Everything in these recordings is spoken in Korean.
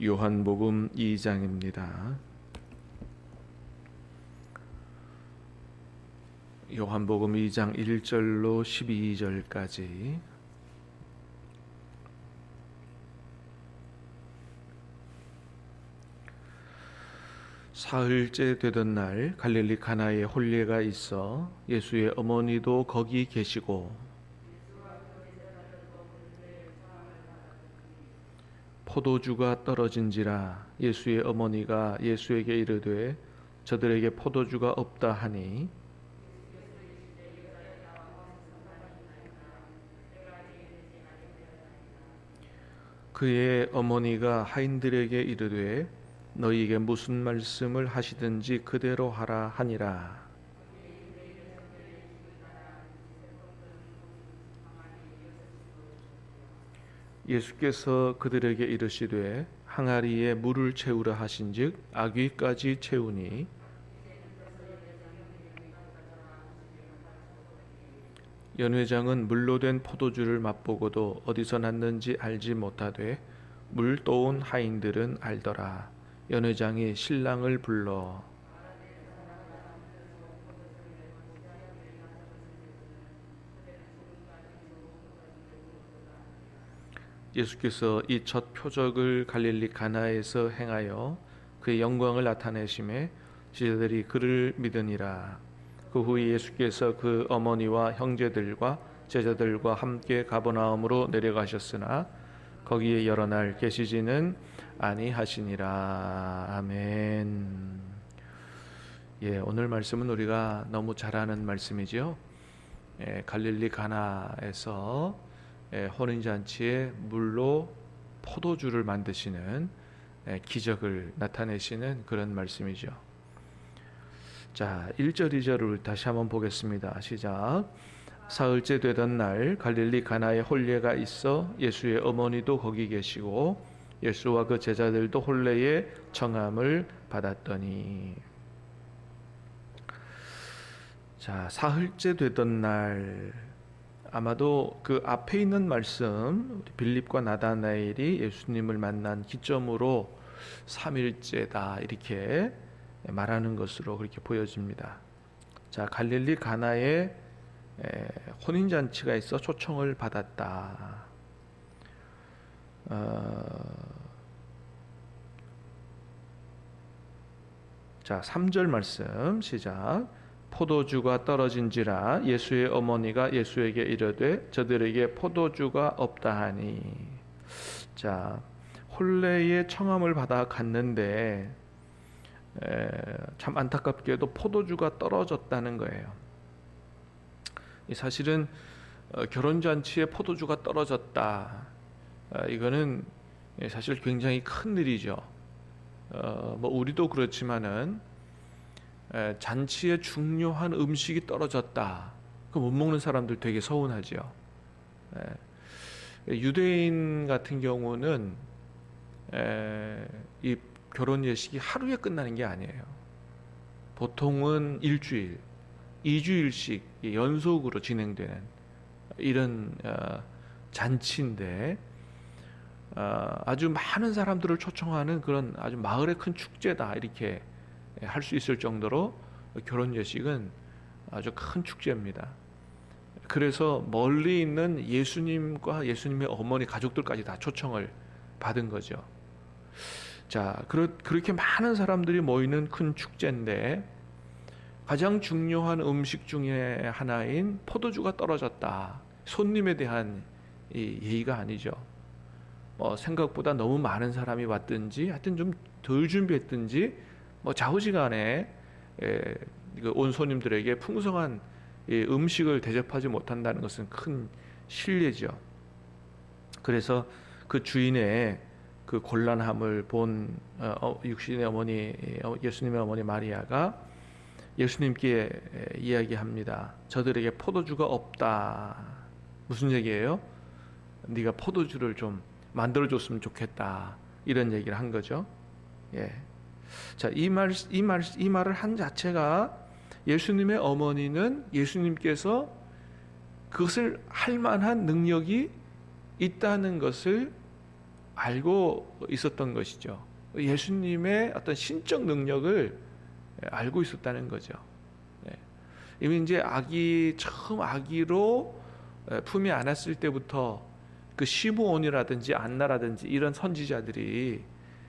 요한복음 2장입니다. 요한복음 2장 1절로 12절까지. 사흘째 되던 날 갈릴리 가나에 혼례가 있어 예수의 어머니도 거기 계시고 포도주가 떨어진지라 예수의 어머니가 예수에게 이르되 저들에게 포도주가 없다 하니 그의 어머니가 하인들에게 이르되 너희에게 무슨 말씀을 하시든지 그대로 하라 하니라. 예수께서 그들에게 이르시되 항아리에 물을 채우라 하신즉 아귀까지 채우니 연회장은 물로 된 포도주를 맛보고도 어디서 났는지 알지 못하되 물 떠온 하인들은 알더라. 연회장이 신랑을 불러 예수께서 이 첫 표적을 갈릴리 가나에서 행하여 그의 영광을 나타내심에 제자들이 그를 믿으니라. 그 후에 예수께서 그 어머니와 형제들과 제자들과 함께 가버나움으로 내려가셨으나 거기에 여러 날 계시지는 아니하시니라. 아멘. 오늘 말씀은 우리가 너무 잘 아는 말씀이죠. 갈릴리 가나에서 혼인잔치에 물로 포도주를 만드시는 기적을 나타내시는 그런 말씀이죠. 자, 1절 2절을 다시 한번 보겠습니다. 시작. 사흘째 되던 날 갈릴리 가나에 혼례가 있어 예수의 어머니도 거기 계시고 예수와 그 제자들도 혼례의 청함을 받았더니. 자, 사흘째 되던 날, 아마도 그 앞에 있는 말씀 빌립과 나다나엘이 예수님을 만난 기점으로 3일째다 이렇게 말하는 것으로 그렇게 보여집니다. 자, 갈릴리 가나에 혼인잔치가 있어 초청을 받았다. 자, 3절 말씀 시작. 포도주가 떨어진지라 예수의 어머니가 예수에게 이르되 저들에게 포도주가 없다 하니. 자, 혼례의 청함을 받아 갔는데 참 안타깝게도 포도주가 떨어졌다는 거예요. 사실은 결혼잔치에 포도주가 떨어졌다, 이거는 사실 굉장히 큰 일이죠. 뭐 우리도 그렇지만은 잔치에 중요한 음식이 떨어졌다, 그 못 먹는 사람들 되게 서운하죠. 유대인 같은 경우는 이 결혼 예식이 하루에 끝나는 게 아니에요. 보통은 일주일, 2주일씩 연속으로 진행되는 이런 잔치인데 아주 많은 사람들을 초청하는 그런 아주 마을의 큰 축제다 이렇게 할 수 있을 정도로 결혼 예식은 아주 큰 축제입니다. 그래서 멀리 있는 예수님과 예수님의 어머니 가족들까지 다 초청을 받은 거죠. 자, 그렇게 많은 사람들이 모이는 큰 축제인데 가장 중요한 음식 중에 하나인 포도주가 떨어졌다. 손님에 대한 예의가 아니죠. 생각보다 너무 많은 사람이 왔든지 하여튼 좀 덜 준비했든지 좌우지간에 온 손님들에게 풍성한 음식을 대접하지 못한다는 것은 큰 실례죠. 그래서 그 주인의 그 곤란함을 본 육신의 어머니, 예수님의 어머니 마리아가 예수님께 이야기합니다. 저들에게 포도주가 없다. 무슨 얘기예요? 네가 포도주를 좀 만들어줬으면 좋겠다, 이런 얘기를 한 거죠. 자, 이 말을 한 자체가 예수님의 어머니는 예수님께서 그것을 할 만한 능력이 있다는 것을 알고 있었던 것이죠. 예수님의 어떤 신적 능력을 알고 있었다는 거죠. 이미 이제 처음 아기로 품에 안았을 때부터 그 시므온이라든지 안나라든지 이런 선지자들이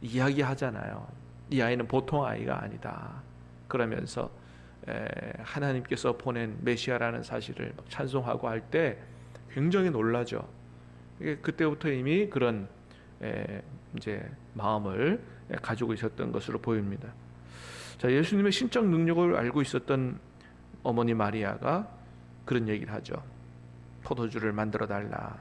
이야기하잖아요. 이 아이는 보통 아이가 아니다. 그러면서 하나님께서 보낸 메시아라는 사실을 찬송하고 할 때 굉장히 놀라죠. 그때부터 이미 그런 이제 마음을 가지고 있었던 것으로 보입니다. 자, 예수님의 신적 능력을 알고 있었던 어머니 마리아가 그런 얘기를 하죠. 포도주를 만들어 달라.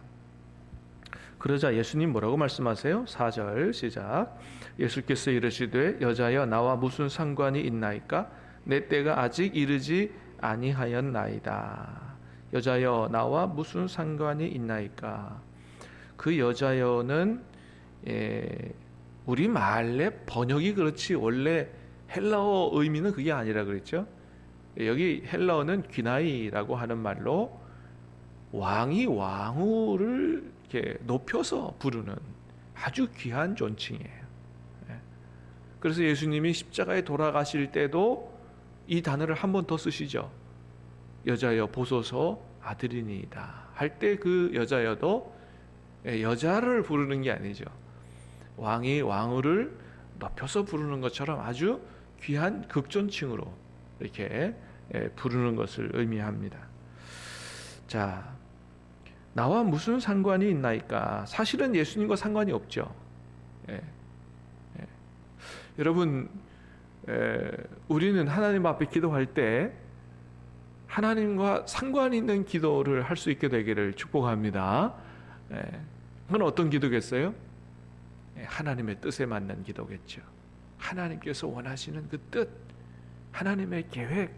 그러자 예수님 뭐라고 말씀하세요? 4절 시작. 예수께서 이르시되 여자여 나와 무슨 상관이 있나이까? 내 때가 아직 이르지 아니하였나이다. 여자여 나와 무슨 상관이 있나이까? 그 여자여는 우리 말의 번역이 그렇지 원래 헬라어 의미는 그게 아니라 그랬죠. 여기 헬라어는 귀나이라고 하는 말로 왕이 왕후를 이렇게 높여서 부르는 아주 귀한 존칭이에요. 그래서 예수님이 십자가에 돌아가실 때도 이 단어를 한 번 더 쓰시죠. 여자여 보소서 아들이니이다 할 때 그 여자여도 여자를 부르는 게 아니죠. 왕이 왕후를 높여서 부르는 것처럼 아주 귀한 극존칭으로 이렇게 부르는 것을 의미합니다. 자, 나와 무슨 상관이 있나이까? 사실은 예수님과 상관이 없죠. 여러분, 우리는 하나님 앞에 기도할 때 하나님과 상관이 있는 기도를 할 수 있게 되기를 축복합니다. 그건 어떤 기도겠어요? 하나님의 뜻에 맞는 기도겠죠. 하나님께서 원하시는 그 뜻, 하나님의 계획,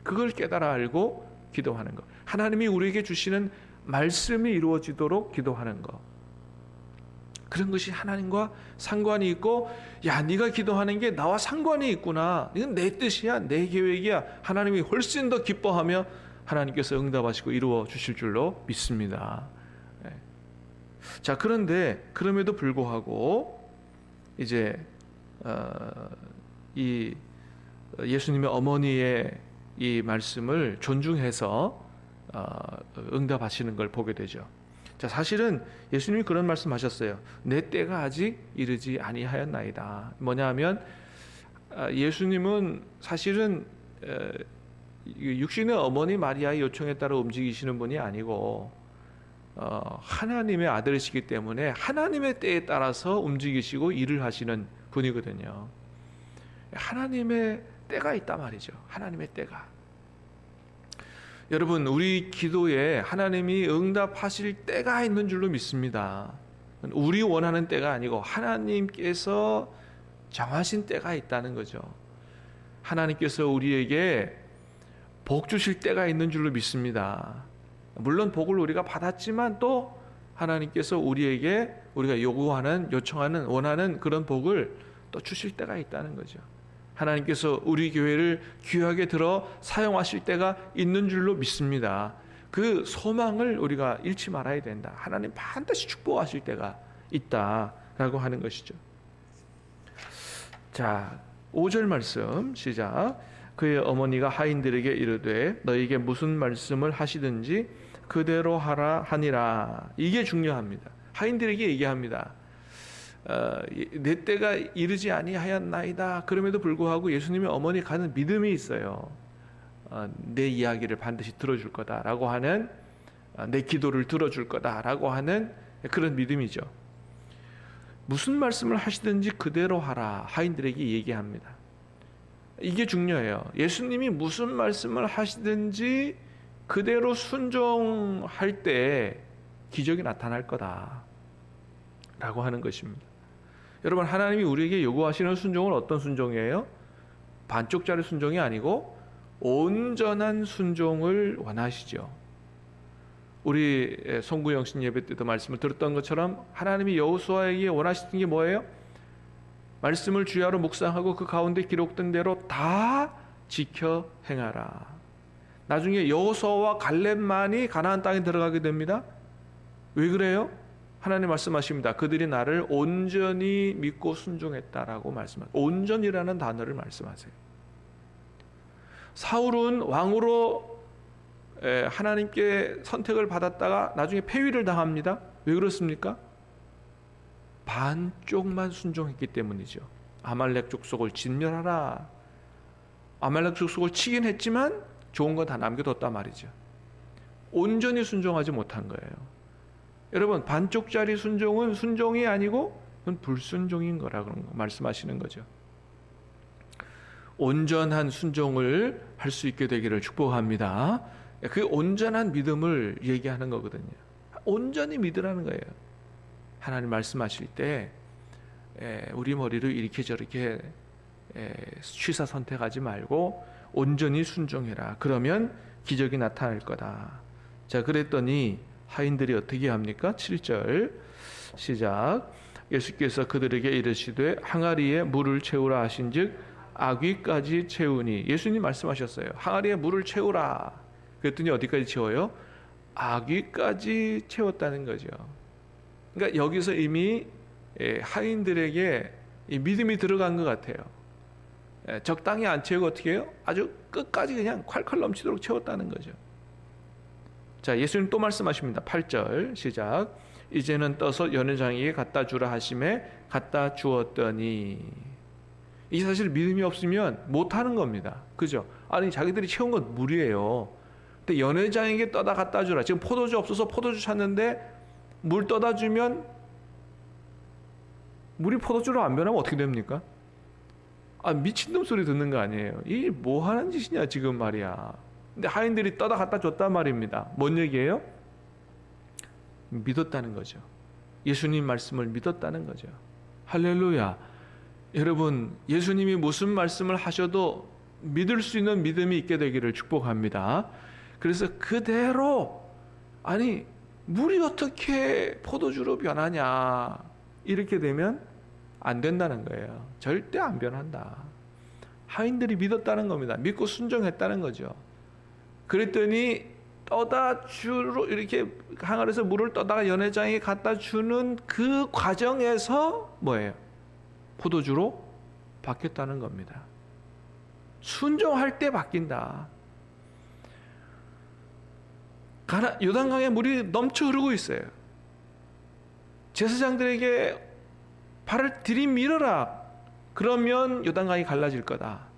그걸 깨달아 알고 기도하는 것. 하나님이 우리에게 주시는 말씀이 이루어지도록 기도하는 것. 그런 것이 하나님과 상관이 있고, 야, 네가 기도하는 게 나와 상관이 있구나. 이건 내 뜻이야, 내 계획이야. 하나님이 훨씬 더 기뻐하며 하나님께서 응답하시고 이루어 주실 줄로 믿습니다. 자, 그런데 그럼에도 불구하고 이제 이 예수님의 어머니의 이 말씀을 존중해서 응답하시는 걸 보게 되죠. 자, 사실은 예수님이 그런 말씀하셨어요. 내 때가 아직 이르지 아니하였나이다. 뭐냐하면 예수님은 사실은 육신의 어머니 마리아의 요청에 따라 움직이시는 분이 아니고 하나님의 아들이시기 때문에 하나님의 때에 따라서 움직이시고 일을 하시는 분이거든요. 하나님의 때가 있단 말이죠. 하나님의 때가. 여러분, 우리 기도에 하나님이 응답하실 때가 있는 줄로 믿습니다. 우리 원하는 때가 아니고 하나님께서 정하신 때가 있다는 거죠. 하나님께서 우리에게 복 주실 때가 있는 줄로 믿습니다. 물론 복을 우리가 받았지만 또 하나님께서 우리에게 우리가 요청하는, 원하는 그런 복을 또 주실 때가 있다는 거죠. 하나님께서 우리 교회를 귀하게 들어 사용하실 때가 있는 줄로 믿습니다. 그 소망을 우리가 잃지 말아야 된다. 하나님 반드시 축복하실 때가 있다라고 하는 것이죠. 자, 5절 말씀 시작. 그의 어머니가 하인들에게 이르되 너에게 무슨 말씀을 하시든지 그대로 하라 하니라. 이게 중요합니다. 하인들에게 얘기합니다. 내 때가 이르지 아니하였나이다. 그럼에도 불구하고 예수님의 어머니 가는 믿음이 있어요. 내 이야기를 반드시 들어줄 거다라고 하는, 내 기도를 들어줄 거다라고 하는 그런 믿음이죠. 무슨 말씀을 하시든지 그대로 하라. 하인들에게 얘기합니다. 이게 중요해요. 예수님이 무슨 말씀을 하시든지 그대로 순종할 때 기적이 나타날 거다 라고 하는 것입니다. 여러분, 하나님이 우리에게 요구하시는 순종은 어떤 순종이에요? 반쪽짜리 순종이 아니고 온전한 순종을 원하시죠. 우리 송구영신 예배 때도 말씀을 들었던 것처럼 하나님이 여호수아에게 원하시는 게 뭐예요? 말씀을 주야로 묵상하고 그 가운데 기록된 대로 다 지켜 행하라. 나중에 여호수아와 갈렙만이 가나안 땅에 들어가게 됩니다. 왜 그래요? 하나님 말씀하십니다. 그들이 나를 온전히 믿고 순종했다라고 말씀하세요. 온전이라는 단어를 말씀하세요. 사울은 왕으로 하나님께 선택을 받았다가 나중에 폐위를 당합니다. 왜 그렇습니까? 반쪽만 순종했기 때문이죠. 아말렉 족속을 진멸하라. 아말렉 족속을 치긴 했지만 좋은 건 다 남겨뒀단 말이죠. 온전히 순종하지 못한 거예요. 여러분, 반쪽짜리 순종은 순종이 아니고 그건 불순종인 거라 그런 거 말씀하시는 거죠. 온전한 순종을 할 수 있게 되기를 축복합니다. 그 온전한 믿음을 얘기하는 거거든요. 온전히 믿으라는 거예요. 하나님 말씀하실 때 우리 머리를 이렇게 저렇게 취사 선택하지 말고 온전히 순종해라. 그러면 기적이 나타날 거다. 자, 그랬더니 하인들이 어떻게 합니까? 7절 시작. 예수께서 그들에게 이르시되 항아리에 물을 채우라 하신즉 아귀까지 채우니. 예수님 말씀하셨어요. 항아리에 물을 채우라. 그랬더니 어디까지 채워요? 아귀까지 채웠다는 거죠. 그러니까 여기서 이미 하인들에게 이 믿음이 들어간 것 같아요. 적당히 안 채우고 어떻게 해요? 아주 끝까지 그냥 콸콸 넘치도록 채웠다는 거죠. 자, 예수님 또 말씀하십니다. 8절 시작. 이제는 떠서 연회장에게 갖다 주라 하심에 갖다 주었더니. 이게 사실 믿음이 없으면 못하는 겁니다. 그죠? 아니, 자기들이 채운 건 물이에요. 근데 연회장에게 떠다 갖다 주라. 지금 포도주 없어서 포도주 찾는데 물 떠다 주면 물이 포도주로 안 변하면 어떻게 됩니까? 아, 미친놈 소리 듣는 거 아니에요. 이 뭐 하는 짓이냐 지금 말이야. 근데 하인들이 떠다 갖다 줬단 말입니다. 뭔 얘기예요? 믿었다는 거죠. 예수님 말씀을 믿었다는 거죠. 할렐루야. 여러분, 예수님이 무슨 말씀을 하셔도 믿을 수 있는 믿음이 있게 되기를 축복합니다. 그래서 그대로, 아니 물이 어떻게 포도주로 변하냐, 이렇게 되면 안 된다는 거예요. 절대 안 변한다. 하인들이 믿었다는 겁니다. 믿고 순종했다는 거죠. 그랬더니 떠다 주로 이렇게 항아리에서 물을 떠다가 연회장에 갖다 주는 그 과정에서 뭐예요? 포도주로 바뀌었다는 겁니다. 순종할 때 바뀐다. 요단강에 물이 넘쳐 흐르고 있어요. 제사장들에게 발을 들이밀어라. 그러면 요단강이 갈라질 거다.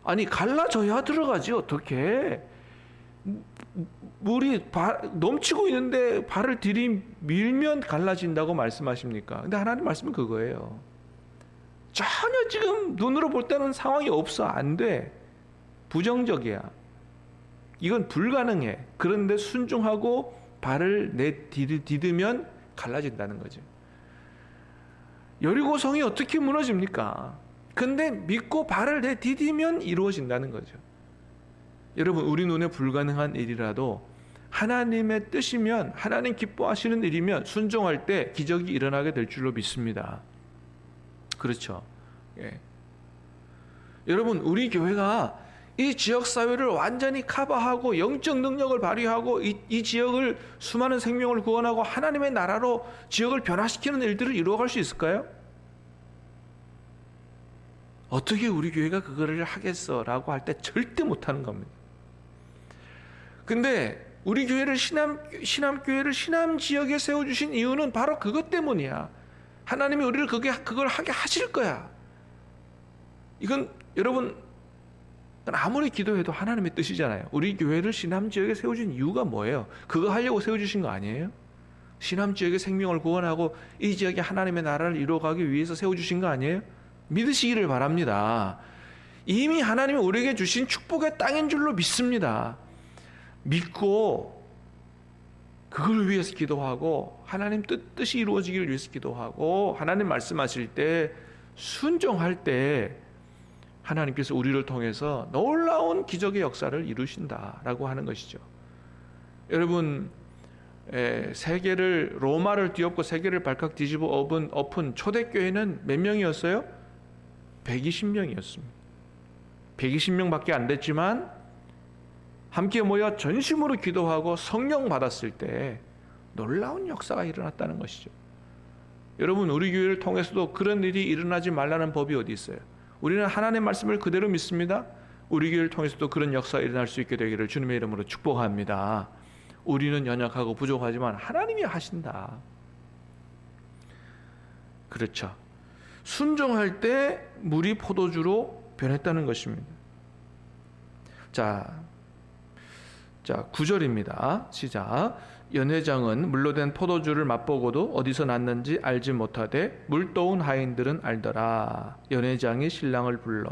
아니, 갈라져야 들어가지 어떻게? 물이 넘치고 있는데 발을 들이밀면 갈라진다고 말씀하십니까? 근데 하나님 말씀은 그거예요. 전혀 지금 눈으로 볼 때는 상황이 없어. 안 돼. 부정적이야. 이건 불가능해. 그런데 순종하고 발을 디디면 갈라진다는 거죠. 여리고성이 어떻게 무너집니까? 근데 믿고 발을 디디면 이루어진다는 거죠. 여러분, 우리 눈에 불가능한 일이라도 하나님의 뜻이면, 하나님 기뻐하시는 일이면 순종할 때 기적이 일어나게 될 줄로 믿습니다. 그렇죠. 예. 여러분, 우리 교회가 이 지역 사회를 완전히 커버하고 영적 능력을 발휘하고 이 지역을 수많은 생명을 구원하고 하나님의 나라로 지역을 변화시키는 일들을 이루어갈 수 있을까요? 어떻게 우리 교회가 그거를 하겠어라고 할 때 절대 못하는 겁니다. 근데 우리 교회를 신암교회를 신암 지역에 세워주신 이유는 바로 그것 때문이야. 하나님이 우리를 그걸 하게 하실 거야. 이건 여러분, 아무리 기도해도 하나님의 뜻이잖아요. 우리 교회를 신암 지역에 세워준 이유가 뭐예요? 그거 하려고 세워주신 거 아니에요? 신암 지역의 생명을 구원하고 이 지역에 하나님의 나라를 이루어가기 위해서 세워주신 거 아니에요? 믿으시기를 바랍니다. 이미 하나님이 우리에게 주신 축복의 땅인 줄로 믿습니다. 믿고 그걸 위해서 기도하고 하나님 뜻이 이루어지기를 위해서 기도하고 하나님 말씀하실 때 순종할 때 하나님께서 우리를 통해서 놀라운 기적의 역사를 이루신다라고 하는 것이죠. 여러분, 세계를 로마를 뒤엎고 세계를 발칵 뒤집어 엎은 초대교회는 몇 명이었어요? 120명이었습니다. 120명밖에 안 됐지만 함께 모여 전심으로 기도하고 성령 받았을 때 놀라운 역사가 일어났다는 것이죠. 여러분, 우리 교회를 통해서도 그런 일이 일어나지 말라는 법이 어디 있어요? 우리는 하나님의 말씀을 그대로 믿습니다. 우리 교회를 통해서도 그런 역사가 일어날 수 있게 되기를 주님의 이름으로 축복합니다. 우리는 연약하고 부족하지만 하나님이 하신다. 그렇죠. 순종할 때 물이 포도주로 변했다는 것입니다. 자 9절입니다. 시작. 연회장은 물로 된 포도주를 맛보고도 어디서 났는지 알지 못하되 물도운 하인들은 알더라. 연회장이 신랑을 불러.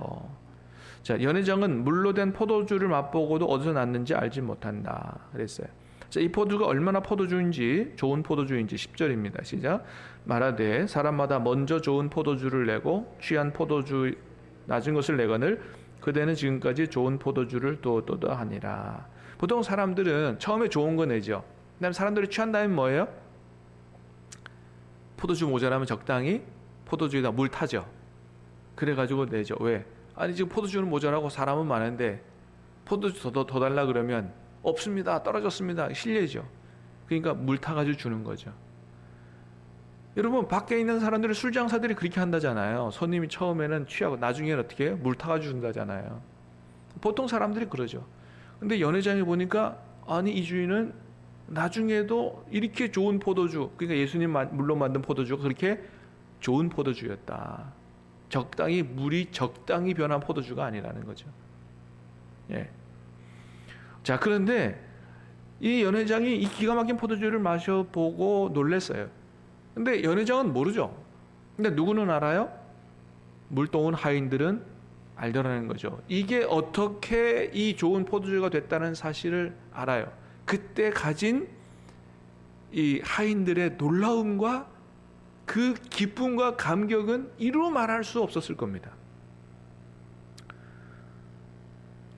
자, 연회장은 물로 된 포도주를 맛보고도 어디서 났는지 알지 못한다 그랬어요. 자, 이 포도주가 얼마나 포도주인지, 좋은 포도주인지 10절입니다. 시작. 말하되 사람마다 먼저 좋은 포도주를 내고 취한 포도주 낮은 것을 내거늘 그대는 지금까지 좋은 포도주를 또또다 하니라. 보통 사람들은 처음에 좋은 거 내죠. 그다음에 사람들이 취한 다음에 뭐예요? 포도주 모자라면 적당히 포도주에다 물 타죠. 그래가지고 내죠. 왜? 아니 지금 포도주는 모자라고 사람은 많은데 포도주 더 달라 그러면 없습니다. 떨어졌습니다. 실례죠. 그러니까 물 타가지고 주는 거죠. 여러분, 밖에 있는 사람들은 술 장사들이 그렇게 한다잖아요. 손님이 처음에는 취하고 나중에는 어떻게 해요? 물 타가지고 준다잖아요. 보통 사람들이 그러죠. 근데 연회장에 보니까 아니 이 주인은 나중에도 이렇게 좋은 포도주, 그러니까 예수님 물로 만든 포도주가 그렇게 좋은 포도주였다. 물이 적당히 변한 포도주가 아니라는 거죠. 예. 자, 그런데 이 연회장이 이 기가 막힌 포도주를 마셔보고 놀랐어요. 근데 연회장은 모르죠. 근데 누구는 알아요? 물도운 하인들은 알더라는 거죠. 이게 어떻게 이 좋은 포도주가 됐다는 사실을 알아요. 그때 가진 이 하인들의 놀라움과 그 기쁨과 감격은 이루 말할 수 없었을 겁니다.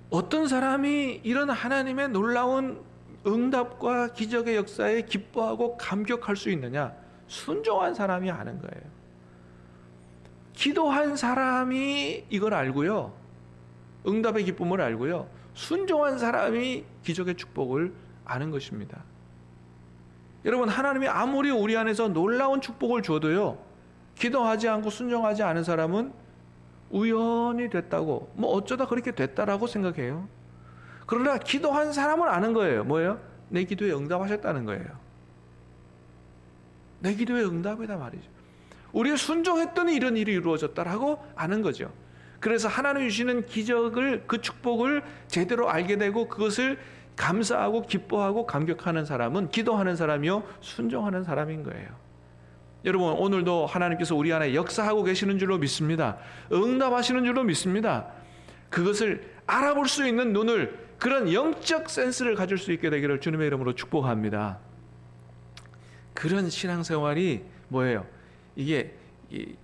어떤 사람이 이런 하나님의 놀라운 응답과 기적의 역사에 기뻐하고 감격할 수 있느냐? 순종한 사람이 아는 거예요. 기도한 사람이 이걸 알고요. 응답의 기쁨을 알고요. 순종한 사람이 기적의 축복을 아는 것입니다. 여러분, 하나님이 아무리 우리 안에서 놀라운 축복을 줘도요, 기도하지 않고 순종하지 않은 사람은 우연히 됐다고, 어쩌다 그렇게 됐다라고 생각해요. 그러나 기도한 사람은 아는 거예요. 뭐예요? 내 기도에 응답하셨다는 거예요. 내 기도에 응답이다 말이죠. 우리가 순종했더니 이런 일이 이루어졌다라고 아는 거죠. 그래서 하나님 주시는 기적을, 그 축복을 제대로 알게 되고 그것을 감사하고 기뻐하고 감격하는 사람은 기도하는 사람이요, 순종하는 사람인 거예요. 여러분, 오늘도 하나님께서 우리 안에 역사하고 계시는 줄로 믿습니다. 응답하시는 줄로 믿습니다. 그것을 알아볼 수 있는 눈을, 그런 영적 센스를 가질 수 있게 되기를 주님의 이름으로 축복합니다. 그런 신앙생활이 뭐예요? 이게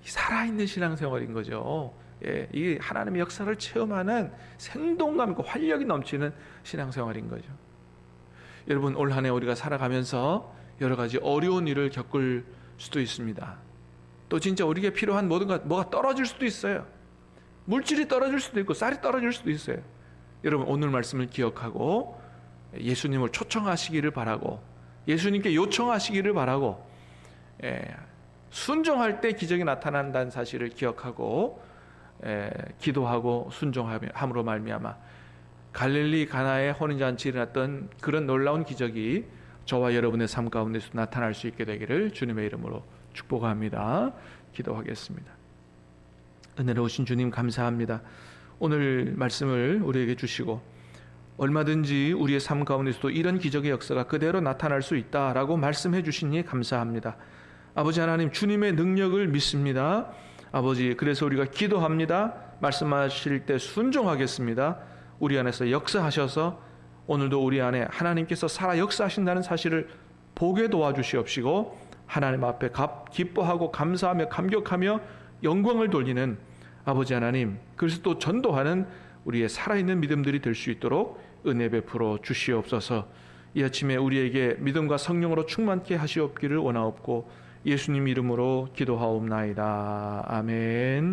살아있는 신앙생활인 거죠. 예, 이게 하나님의 역사를 체험하는 생동감 있고 활력이 넘치는 신앙생활인 거죠. 여러분, 올 한 해 우리가 살아가면서 여러 가지 어려운 일을 겪을 수도 있습니다. 또 진짜 우리에게 필요한 모든 것, 뭐가 떨어질 수도 있어요. 물질이 떨어질 수도 있고 쌀이 떨어질 수도 있어요. 여러분, 오늘 말씀을 기억하고 예수님을 초청하시기를 바라고, 예수님께 요청하시기를 바라고, 순종할 때 기적이 나타난다는 사실을 기억하고 기도하고 순종함으로 말미암아 갈릴리 가나의 혼인잔치에 일어났던 그런 놀라운 기적이 저와 여러분의 삶 가운데서 나타날 수 있게 되기를 주님의 이름으로 축복합니다. 기도하겠습니다. 은혜로우신 주님, 감사합니다. 오늘 말씀을 우리에게 주시고 얼마든지 우리의 삶 가운데서도 이런 기적의 역사가 그대로 나타날 수 있다라고 말씀해 주시니 감사합니다. 아버지 하나님, 주님의 능력을 믿습니다. 아버지, 그래서 우리가 기도합니다. 말씀하실 때 순종하겠습니다. 우리 안에서 역사하셔서 오늘도 우리 안에 하나님께서 살아 역사하신다는 사실을 보게 도와주시옵시고 하나님 앞에 기뻐하고 감사하며 감격하며 영광을 돌리는 아버지 하나님, 그래서 또 전도하는 우리의 살아있는 믿음들이 될 수 있도록 은혜 베풀어 주시옵소서. 이 아침에 우리에게 믿음과 성령으로 충만케 하시옵기를 원하옵고 예수님 이름으로 기도하옵나이다. 아멘.